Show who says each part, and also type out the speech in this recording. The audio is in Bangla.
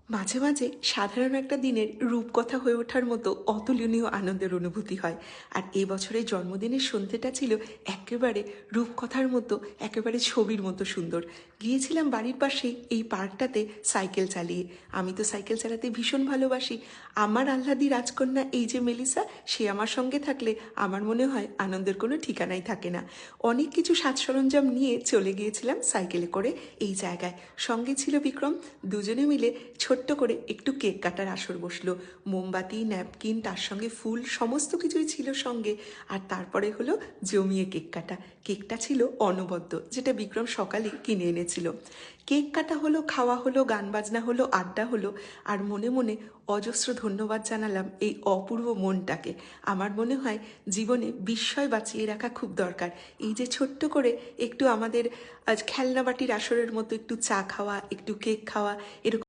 Speaker 1: মাঝে মাঝে সাধারণ একটা দিনের রূপকথা হয়ে ওঠার মতো অতুলনীয় আনন্দের অনুভূতি হয়। আর এই বছরের জন্মদিনের সন্ধ্যেটা ছিল একেবারে রূপকথার মতো, একেবারে ছবির মতো সুন্দর। গিয়েছিলাম বাড়ির পাশে এই পার্কটাতে সাইকেল চালিয়ে। আমি তো সাইকেল চালাতে ভীষণ ভালোবাসি। আমার আহ্লাদি রাজকন্যা এই যে মেলিসা, সে আমার সঙ্গে থাকলে আমার মনে হয় আনন্দের কোনো ঠিকানাই থাকে না। অনেক কিছু সাজ সরঞ্জাম নিয়ে চলে গিয়েছিলাম সাইকেলে করে এই জায়গায়। সঙ্গে ছিল বিক্রম। দুজনে মিলে ছোট্ট করে একটু কেক কাটার আসর বসলো। মোমবাতি, ন্যাপকিন, তার সঙ্গে ফুল, সমস্ত কিছুই ছিল সঙ্গে। আর তারপরে হলো জমিয়ে কেক কাটা। কেকটা ছিল অনবদ্য, যেটা বিক্রম সকালে কিনে এনেছিল। কেক কাটা হলো, খাওয়া হলো, গান বাজনা হলো, আড্ডা হলো। আর মনে মনে অজস্র ধন্যবাদ জানালাম এই অপূর্ব মনটাকে। আমার মনে হয় জীবনে বিস্ময় বাঁচিয়ে রাখা খুব দরকার। এই যে ছোট্ট করে একটু আমাদের আজ খেলনাবাটির আসরের মতো একটু চা খাওয়া, একটু কেক খাওয়া, এরকম